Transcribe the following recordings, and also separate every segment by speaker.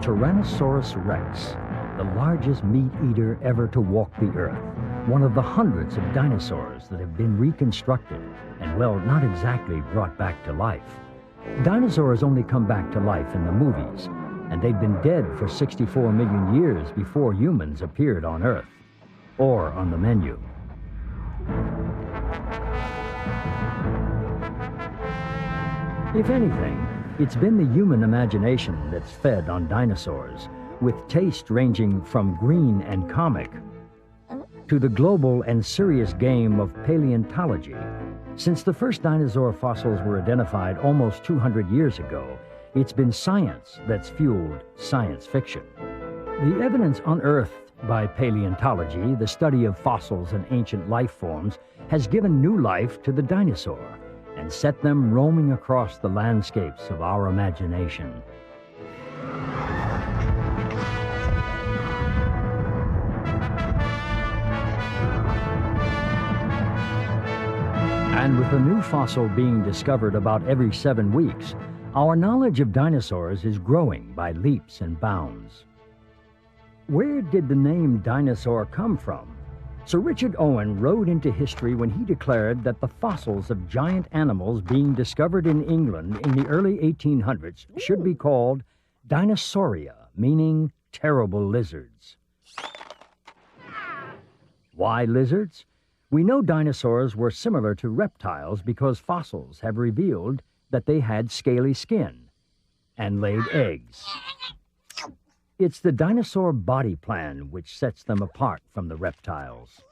Speaker 1: Tyrannosaurus rex, the largest meat eater ever to walk the earth, one of the hundreds of dinosaurs that have been reconstructed and, well, not exactly brought back to life. Dinosaurs only come back to life in the movies, and they'd been dead for 64 million years before humans appeared on Earth, or on the menu. If anything, it's been the human imagination that's fed on dinosaurs, with taste ranging from green and comic to the global and serious game of paleontology. Since the first dinosaur fossils were identified almost 200 years ago, it's been science that's fueled science fiction. The evidence unearthed by paleontology, the study of fossils and ancient life forms, has given new life to the dinosaur and set them roaming across the landscapes of our imagination. And with a new fossil being discovered about every 7 weeks, our knowledge of dinosaurs is growing by leaps and bounds. Where did the name dinosaur come from? Sir Richard Owen rode into history when he declared that the fossils of giant animals being discovered in England in the early 1800s should be called Dinosauria, meaning terrible lizards. Why lizards? We know dinosaurs were similar to reptiles because fossils have revealed that they had scaly skin and laid eggs. It's the dinosaur body plan which sets them apart from the reptiles.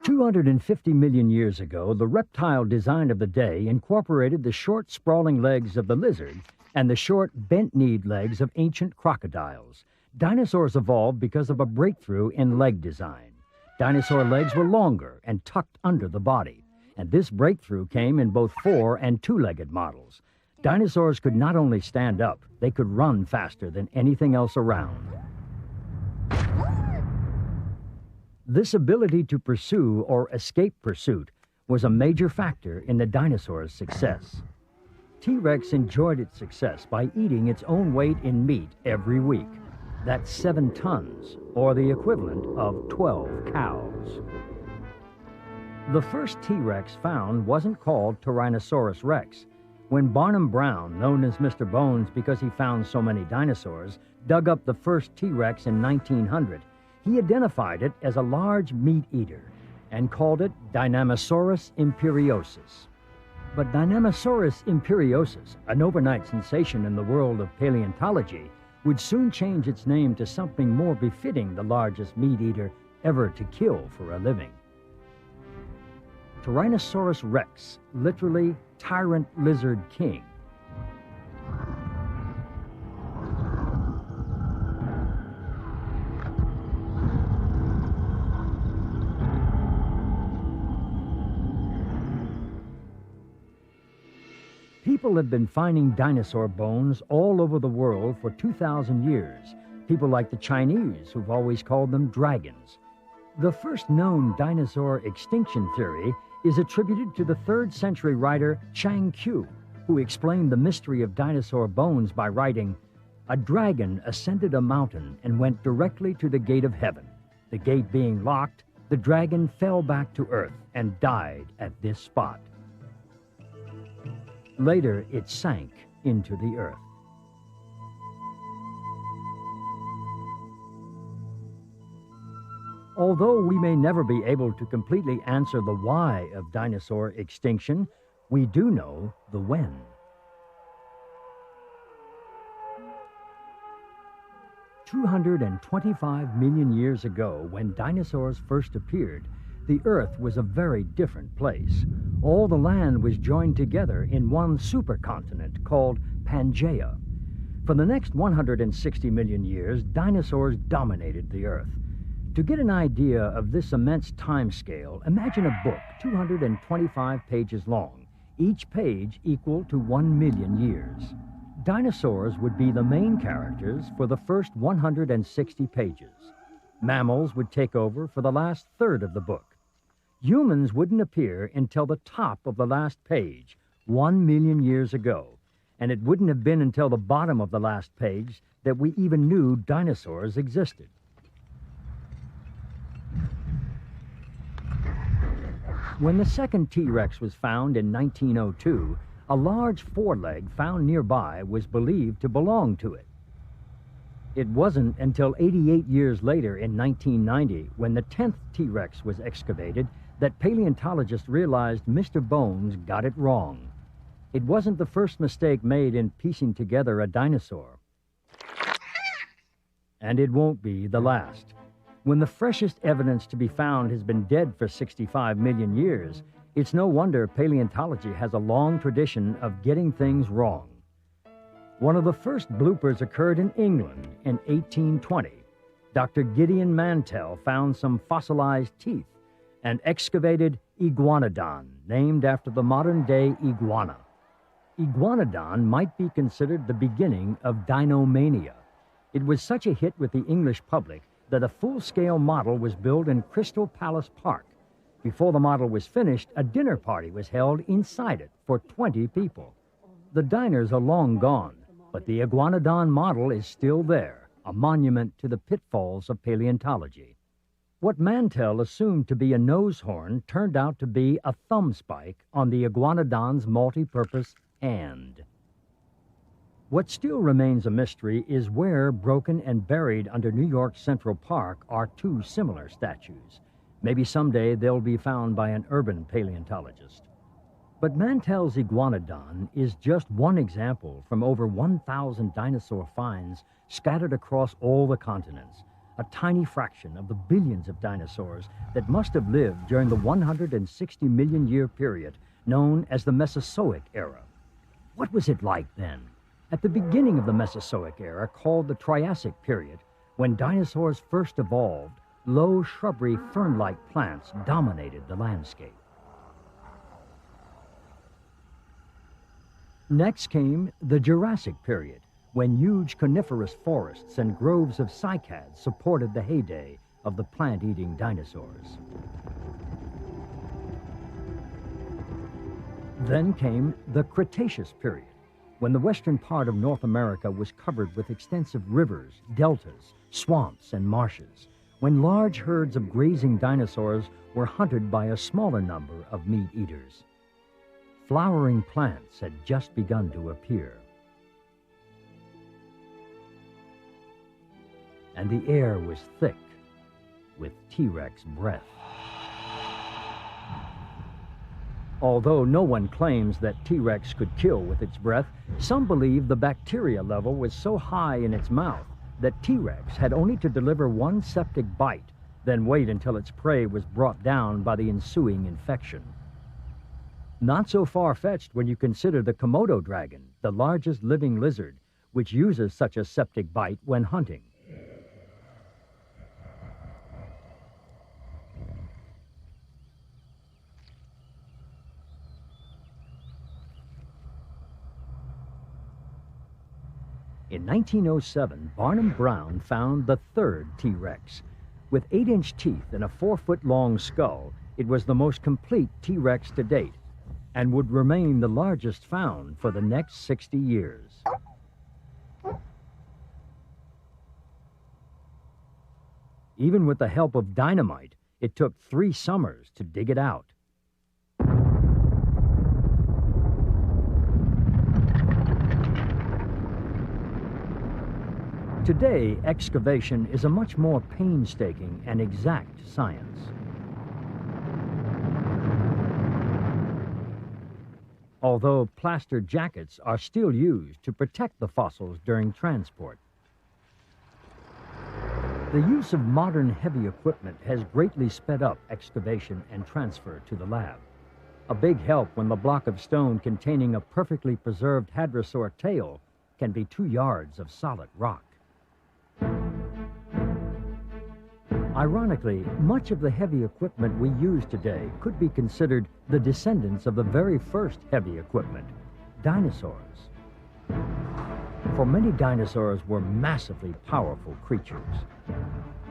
Speaker 1: 250 million years ago, the reptile design of the day incorporated the short, sprawling legs of the lizard and the short, bent-kneed legs of ancient crocodiles. Dinosaurs evolved because of a breakthrough in leg design. Dinosaur legs were longer and tucked under the body, and this breakthrough came in both 4- and 2-legged models. Dinosaurs could not only stand up, they could run faster than anything else around. This ability to pursue or escape pursuit was a major factor in the dinosaur's success. T-Rex enjoyed its success by eating its own weight in meat every week. That's 7 tons, or the equivalent of 12 cows. The first T-Rex found wasn't called Tyrannosaurus rex. When Barnum Brown, known as Mr. Bones because he found so many dinosaurs, dug up the first T-Rex in 1900, he identified it as a large meat eater and called it Dinosaurus imperiosus. But Dinosaurus imperiosus, an overnight sensation in the world of paleontology, would soon change its name to something more befitting the largest meat eater ever to kill for a living. Tyrannosaurus rex, literally Tyrant Lizard King. People have been finding dinosaur bones all over the world for 2,000 years. People like the Chinese, who've always called them dragons. The first known dinosaur extinction theory is attributed to the 3rd century writer Chang Qiu, who explained the mystery of dinosaur bones by writing, "A dragon ascended a mountain and went directly to the gate of heaven. The gate being locked, the dragon fell back to earth and died at this spot. Later, it sank into the earth." Although we may never be able to completely answer the why of dinosaur extinction, we do know the when. "225 million years ago, when dinosaurs first appeared, the Earth was a very different place. All the land was joined together in one supercontinent called Pangaea. For the next 160 million years, dinosaurs dominated the Earth. To get an idea of this immense time scale, imagine a book 225 pages long, each page equal to 1 million years. Dinosaurs would be the main characters for the first 160 pages. Mammals would take over for the last third of the book. Humans wouldn't appear until the top of the last page, 1 million years ago. and it wouldn't have been until the bottom of the last page that we even knew dinosaurs existed. When the second T-Rex was found in 1902, a large foreleg found nearby was believed to belong to it. It wasn't until 88 years later in 1990, when the 10th T-Rex was excavated, that paleontologists realized Mr. Bones got it wrong. It wasn't the first mistake made in piecing together a dinosaur. And it won't be the last. When the freshest evidence to be found has been dead for 65 million years, it's no wonder paleontology has a long tradition of getting things wrong. One of the first bloopers occurred in England in 1820. Dr. Gideon Mantell found some fossilized teeth and excavated Iguanodon, named after the modern-day iguana. Iguanodon might be considered the beginning of dinomania. It was such a hit with the English public that a full-scale model was built in Crystal Palace Park. Before the model was finished, a dinner party was held inside it for 20 people. The diners are long gone, but the Iguanodon model is still there, a monument to the pitfalls of paleontology. What Mantell assumed to be a nose horn turned out to be a thumb spike on the Iguanodon's multi-purpose hand. What still remains a mystery is where, broken and buried under New York's Central Park, are two similar statues. Maybe someday they'll be found by an urban paleontologist. But Mantell's Iguanodon is just one example from over 1,000 dinosaur finds scattered across all the continents, a tiny fraction of the billions of dinosaurs that must have lived during the 160 million year period known as the Mesozoic era. What was it like then? At the beginning of the Mesozoic era, called the Triassic period, when dinosaurs first evolved, low shrubbery fern-like plants dominated the landscape. Next came the Jurassic period, when huge coniferous forests and groves of cycads supported the heyday of the plant-eating dinosaurs. Then came the Cretaceous period, when the western part of North America was covered with extensive rivers, deltas, swamps, and marshes, when large herds of grazing dinosaurs were hunted by a smaller number of meat-eaters. Flowering plants had just begun to appear. And the air was thick with T-Rex breath. Although no one claims that T-Rex could kill with its breath, some believe the bacteria level was so high in its mouth that T-Rex had only to deliver one septic bite, then wait until its prey was brought down by the ensuing infection. Not so far-fetched when you consider the Komodo dragon, the largest living lizard, which uses such a septic bite when hunting. In 1907, Barnum Brown found the third T-Rex. With 8-inch teeth and a 4-foot-long skull, it was the most complete T-Rex to date, and would remain the largest found for the next 60 years. Even with the help of dynamite, it took 3 summers to dig it out. Today, excavation is a much more painstaking and exact science. Although plaster jackets are still used to protect the fossils during transport. The use of modern heavy equipment has greatly sped up excavation and transfer to the lab. A big help when the block of stone containing a perfectly preserved hadrosaur tail can be 2 yards of solid rock. Ironically, much of the heavy equipment we use today could be considered the descendants of the very first heavy equipment, dinosaurs. For many dinosaurs were massively powerful creatures.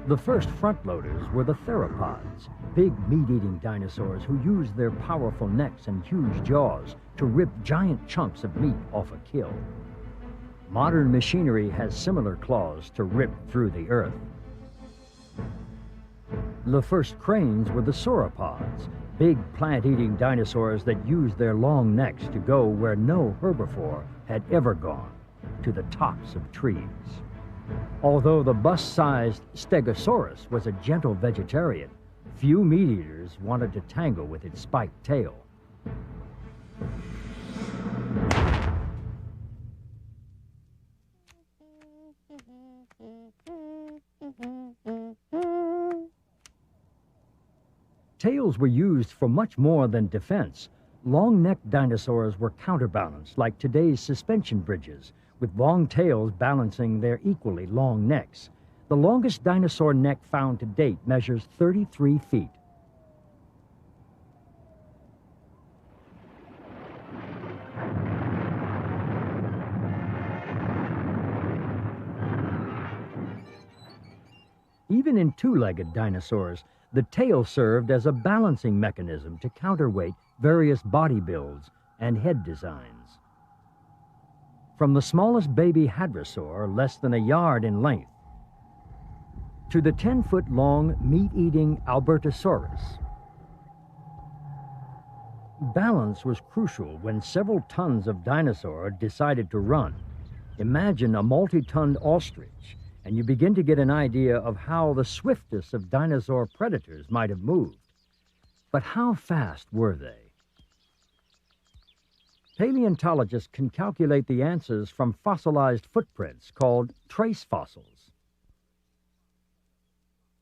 Speaker 1: The first front loaders were the theropods, big meat-eating dinosaurs who used their powerful necks and huge jaws to rip giant chunks of meat off a kill. Modern machinery has similar claws to rip through the earth. The first cranes were the sauropods, big plant-eating dinosaurs that used their long necks to go where no herbivore had ever gone, to the tops of trees. Although the bust-sized Stegosaurus was a gentle vegetarian, few meat-eaters wanted to tangle with its spiked tail. Tails were used for much more than defense. Long-necked dinosaurs were counterbalanced like today's suspension bridges, with long tails balancing their equally long necks. The longest dinosaur neck found to date measures 33 feet. Even in two-legged dinosaurs, the tail served as a balancing mechanism to counterweight various body builds and head designs. From the smallest baby hadrosaur, less than a yard in length, to the 10-foot-long meat-eating Albertosaurus. Balance was crucial when several tons of dinosaur decided to run. Imagine a multi-ton ostrich, and you begin to get an idea of how the swiftest of dinosaur predators might have moved. But how fast were they? Paleontologists can calculate the answers from fossilized footprints called trace fossils.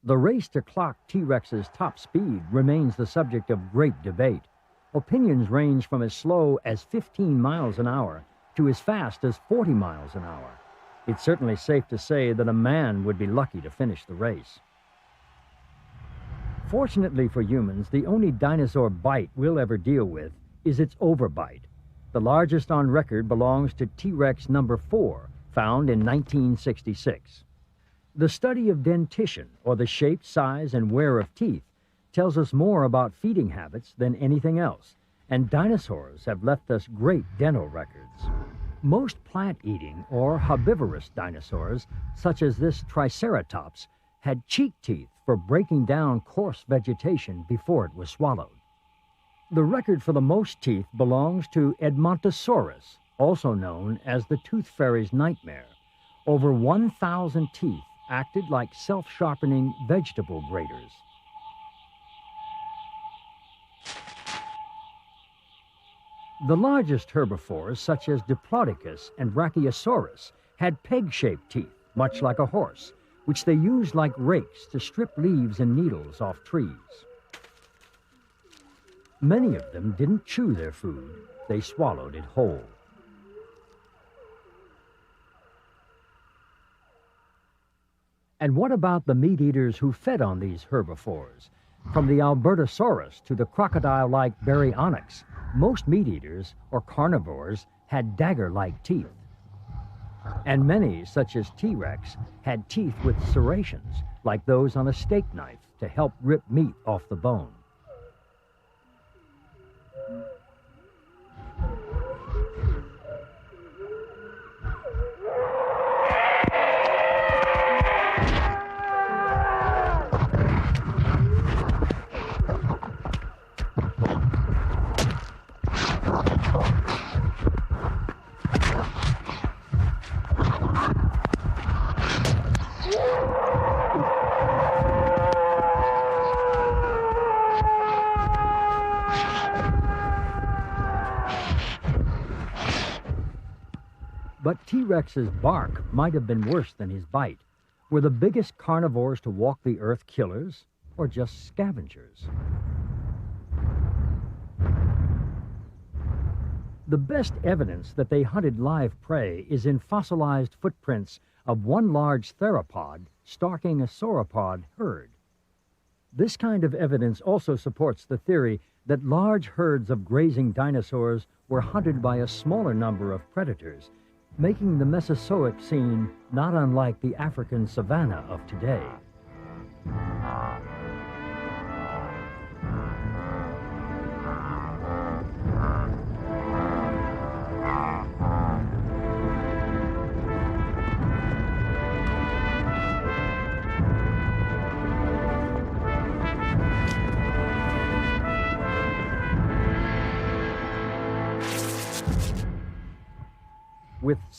Speaker 1: The race to clock T-Rex's top speed remains the subject of great debate. Opinions range from as slow as 15 miles an hour to as fast as 40 miles an hour. It's certainly safe to say that a man would be lucky to finish the race. Fortunately for humans, the only dinosaur bite we'll ever deal with is its overbite. The largest on record belongs to T-Rex number 4, found in 1966. The study of dentition, or the shape, size, and wear of teeth, tells us more about feeding habits than anything else, and dinosaurs have left us great dental records. Most plant-eating or herbivorous dinosaurs, such as this Triceratops, had cheek teeth for breaking down coarse vegetation before it was swallowed. The record for the most teeth belongs to Edmontosaurus, also known as the tooth fairy's nightmare. Over 1,000 teeth acted like self-sharpening vegetable graters. The largest herbivores, such as Diplodocus and Brachiosaurus, had peg-shaped teeth, much like a horse, which they used like rakes to strip leaves and needles off trees. Many of them didn't chew their food, they swallowed it whole. And what about the meat-eaters who fed on these herbivores? From the Albertosaurus to the crocodile-like Baryonyx, most meat-eaters, or carnivores, had dagger-like teeth. And many, such as T-Rex, had teeth with serrations, like those on a steak knife, to help rip meat off the bone. But T-Rex's bark might have been worse than his bite. Were the biggest carnivores to walk the earth killers, or just scavengers? The best evidence that they hunted live prey is in fossilized footprints of one large theropod stalking a sauropod herd. This kind of evidence also supports the theory that large herds of grazing dinosaurs were hunted by a smaller number of predators, making the Mesozoic scene not unlike the African savanna of today.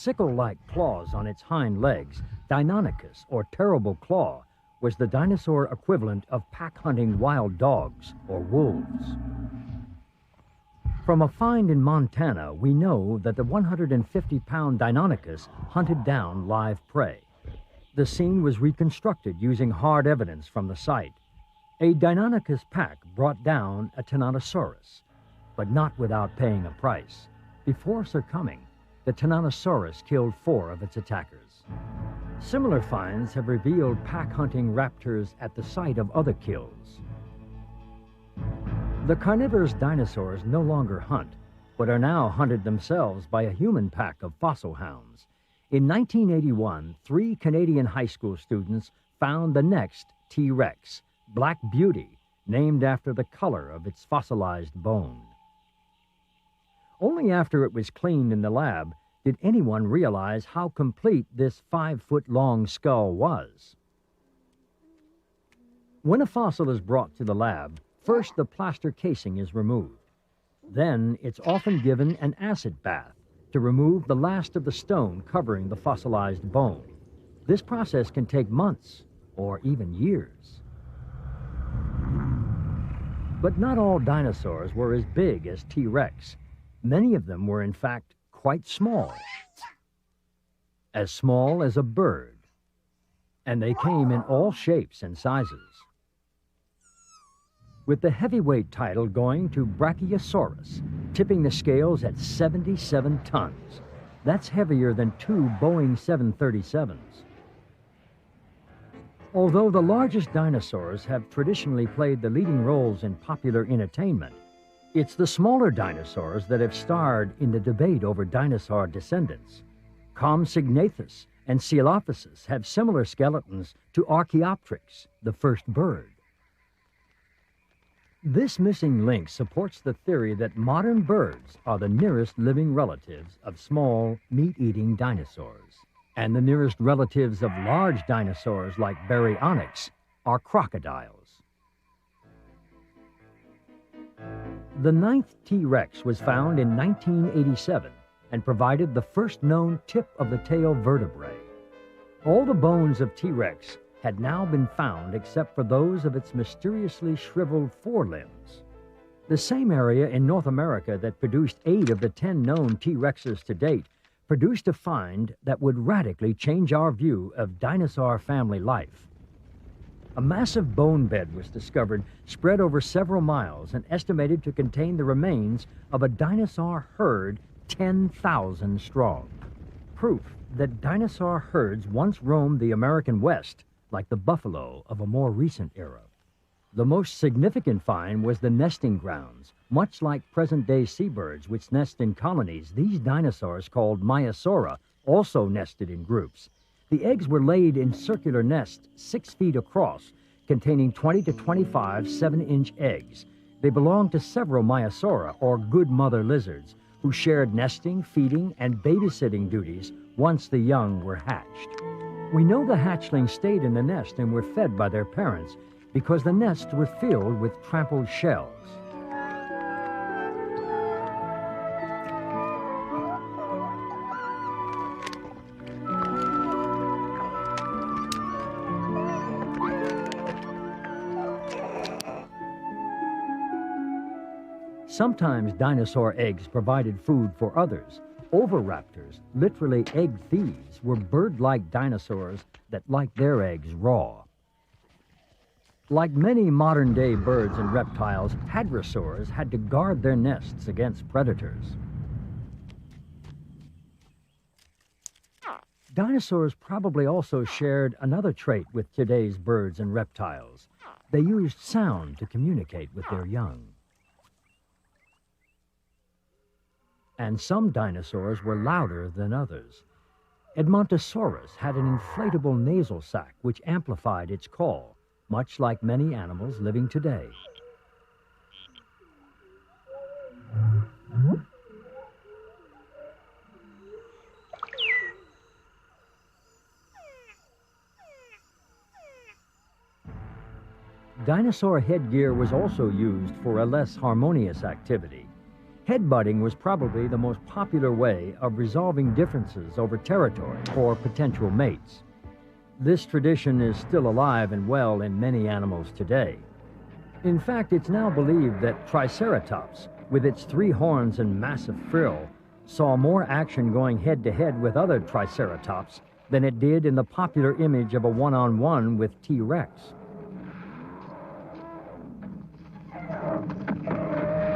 Speaker 1: sickle-like claws on its hind legs, Deinonychus, or terrible claw, was the dinosaur equivalent of pack-hunting wild dogs or wolves. From a find in Montana, we know that the 150-pound Deinonychus hunted down live prey. The scene was reconstructed using hard evidence from the site. A Deinonychus pack brought down a Tyrannosaurus, but not without paying a price. Before succumbing, the Tyrannosaurus killed 4 of its attackers. Similar finds have revealed pack-hunting raptors at the site of other kills. The carnivorous dinosaurs no longer hunt, but are now hunted themselves by a human pack of fossil hounds. In 1981, 3 Canadian high school students found the next T-Rex, Black Beauty, named after the color of its fossilized bone. Only after it was cleaned in the lab did anyone realize how complete this 5-foot-long skull was. When a fossil is brought to the lab, first the plaster casing is removed. Then it's often given an acid bath to remove the last of the stone covering the fossilized bone. This process can take months or even years. But not all dinosaurs were as big as T-Rex. Many of them were in fact quite small as a bird, and they came in all shapes and sizes. With the heavyweight title going to Brachiosaurus, tipping the scales at 77 tons. That's heavier than 2 Boeing 737s. Although the largest dinosaurs have traditionally played the leading roles in popular entertainment, it's the smaller dinosaurs that have starred in the debate over dinosaur descendants. Compsognathus and Coelophysis have similar skeletons to Archaeopteryx, the first bird. This missing link supports the theory that modern birds are the nearest living relatives of small, meat-eating dinosaurs. And the nearest relatives of large dinosaurs like Baryonyx are crocodiles. The 9th T-Rex was found in 1987 and provided the first known tip of the tail vertebrae. All the bones of T-Rex had now been found except for those of its mysteriously shriveled forelimbs. The same area in North America that produced 8 of the 10 known T-Rexes to date produced a find that would radically change our view of dinosaur family life. A massive bone bed was discovered, spread over several miles and estimated to contain the remains of a dinosaur herd 10,000 strong. Proof that dinosaur herds once roamed the American West like the buffalo of a more recent era. The most significant find was the nesting grounds. Much like present-day seabirds, which nest in colonies, these dinosaurs, called Maiasaura, also nested in groups. The eggs were laid in circular nests 6 feet across, containing 20 to 25 7-inch eggs. They belonged to several Maiasaura, or good mother lizards, who shared nesting, feeding, and babysitting duties once the young were hatched. We know the hatchlings stayed in the nest and were fed by their parents because the nests were filled with trampled shells. Sometimes dinosaur eggs provided food for others. Oviraptors, literally egg thieves, were bird-like dinosaurs that liked their eggs raw. Like many modern-day birds and reptiles, hadrosaurs had to guard their nests against predators. Dinosaurs probably also shared another trait with today's birds and reptiles. They used sound to communicate with their young. And some dinosaurs were louder than others. Edmontosaurus had an inflatable nasal sac which amplified its call, much like many animals living today. Dinosaur headgear was also used for a less harmonious activity. Headbutting was probably the most popular way of resolving differences over territory or potential mates. This tradition is still alive and well in many animals today. In fact, it's now believed that Triceratops, with its 3 horns and massive frill, saw more action going head-to-head with other Triceratops than it did in the popular image of a one-on-one with T-Rex.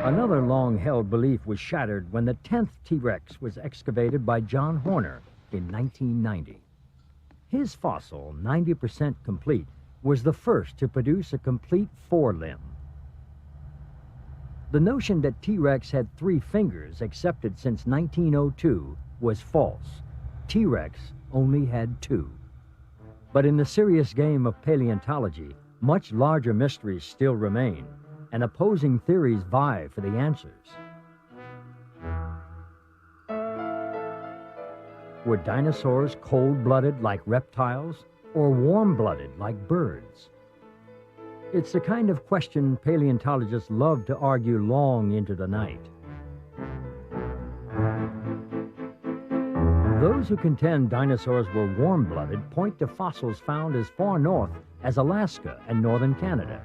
Speaker 1: Another long-held belief was shattered when the 10th T-Rex was excavated by John Horner in 1990. His fossil, 90% complete, was the first to produce a complete forelimb. The notion that T-Rex had 3 fingers, accepted since 1902, was false. T-Rex only had 2. But in the serious game of paleontology, much larger mysteries still remain, and opposing theories vie for the answers. Were dinosaurs cold-blooded like reptiles, or warm-blooded like birds? It's the kind of question paleontologists love to argue long into the night. Those who contend dinosaurs were warm-blooded point to fossils found as far north as Alaska and northern Canada.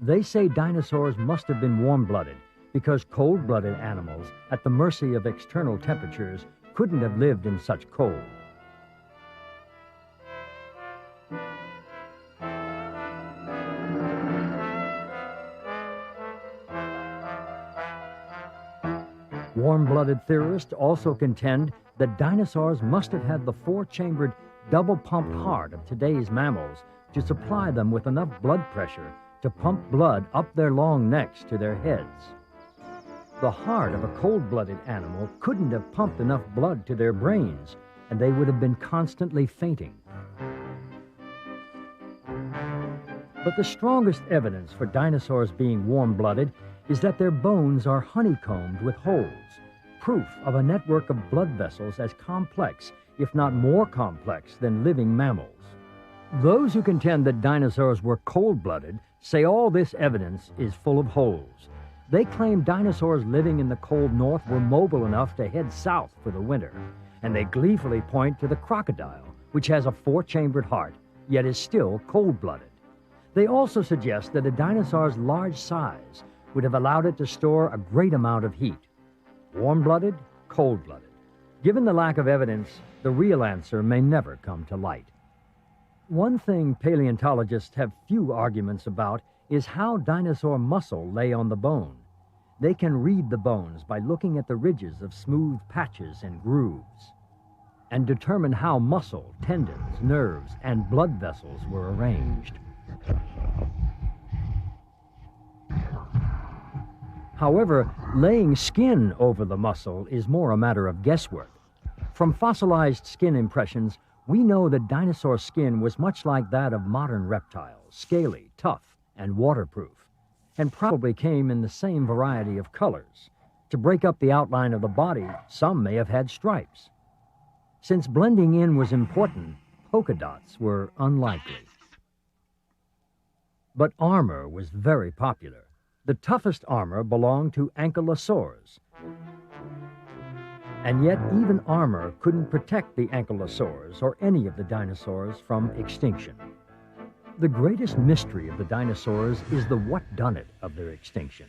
Speaker 1: They say dinosaurs must have been warm-blooded because cold-blooded animals, at the mercy of external temperatures, couldn't have lived in such cold. Warm-blooded theorists also contend that dinosaurs must have had the 4-chambered, double-pumped heart of today's mammals to supply them with enough blood pressure to pump blood up their long necks to their heads. The heart of a cold-blooded animal couldn't have pumped enough blood to their brains, and they would have been constantly fainting. But the strongest evidence for dinosaurs being warm-blooded is that their bones are honeycombed with holes, proof of a network of blood vessels as complex, if not more complex, than living mammals. Those who contend that dinosaurs were cold-blooded say all this evidence is full of holes. They claim dinosaurs living in the cold north were mobile enough to head south for the winter, and they gleefully point to the crocodile, which has a 4-chambered heart, yet is still cold-blooded. They also suggest that a dinosaur's large size would have allowed it to store a great amount of heat. Warm-blooded, cold-blooded. Given the lack of evidence, the real answer may never come to light. One thing paleontologists have few arguments about is how dinosaur muscle lay on the bone. They can read the bones by looking at the ridges of smooth patches and grooves, and determine how muscle, tendons, nerves, and blood vessels were arranged. However, laying skin over the muscle is more a matter of guesswork. From fossilized skin impressions, we know that dinosaur skin was much like that of modern reptiles, scaly, tough, and waterproof, and probably came in the same variety of colors. To break up the outline of the body, some may have had stripes. Since blending in was important, polka dots were unlikely. But armor was very popular. The toughest armor belonged to ankylosaurs. And yet even armor couldn't protect the ankylosaurs or any of the dinosaurs from extinction. The greatest mystery of the dinosaurs is the what-done-it of their extinction.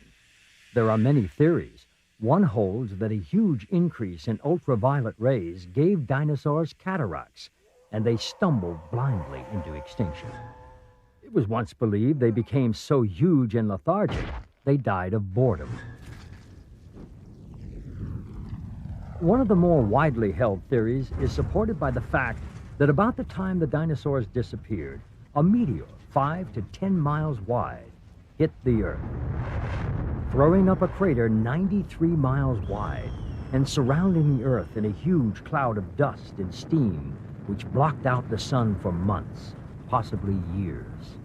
Speaker 1: There are many theories. One holds that a huge increase in ultraviolet rays gave dinosaurs cataracts, and they stumbled blindly into extinction. It was once believed they became so huge and lethargic, they died of boredom. One of the more widely held theories is supported by the fact that about the time the dinosaurs disappeared, a meteor 5 to 10 miles wide hit the Earth, throwing up a crater 93 miles wide and surrounding the Earth in a huge cloud of dust and steam which blocked out the sun for months, possibly years.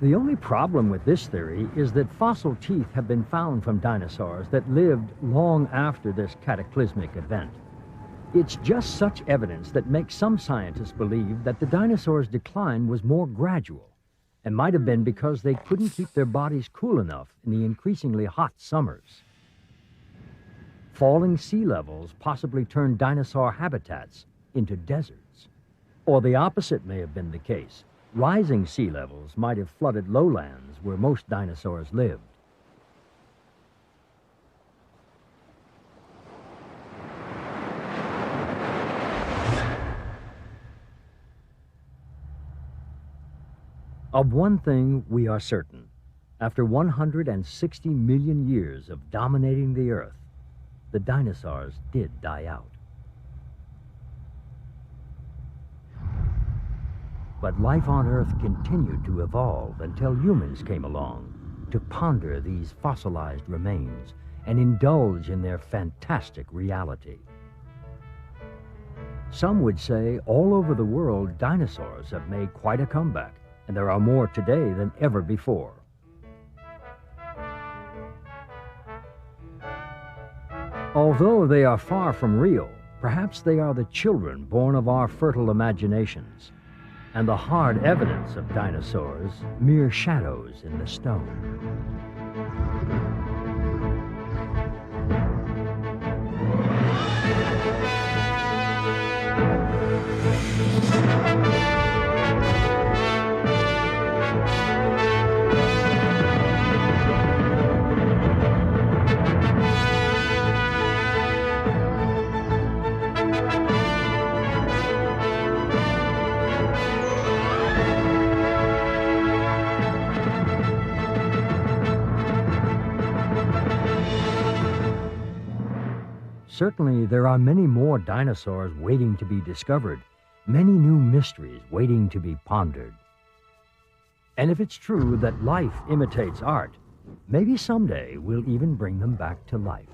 Speaker 1: The only problem with this theory is that fossil teeth have been found from dinosaurs that lived long after this cataclysmic event. It's just such evidence that makes some scientists believe that the dinosaurs' decline was more gradual and might have been because they couldn't keep their bodies cool enough in the increasingly hot summers. falling sea levels possibly turned dinosaur habitats into deserts. Or the opposite may have been the case. Rising sea levels might have flooded lowlands where most dinosaurs lived. Of one thing we are certain. After 160 million years of dominating the Earth, the dinosaurs did die out. But life on Earth continued to evolve until humans came along to ponder these fossilized remains and indulge in their fantastic reality. Some would say all over the world dinosaurs have made quite a comeback, and there are more today than ever before. Although they are far from real, perhaps they are the children born of our fertile imaginations, and the hard evidence of dinosaurs mere shadows in the stone. Certainly, there are many more dinosaurs waiting to be discovered, many new mysteries waiting to be pondered. And if it's true that life imitates art, maybe someday we'll even bring them back to life.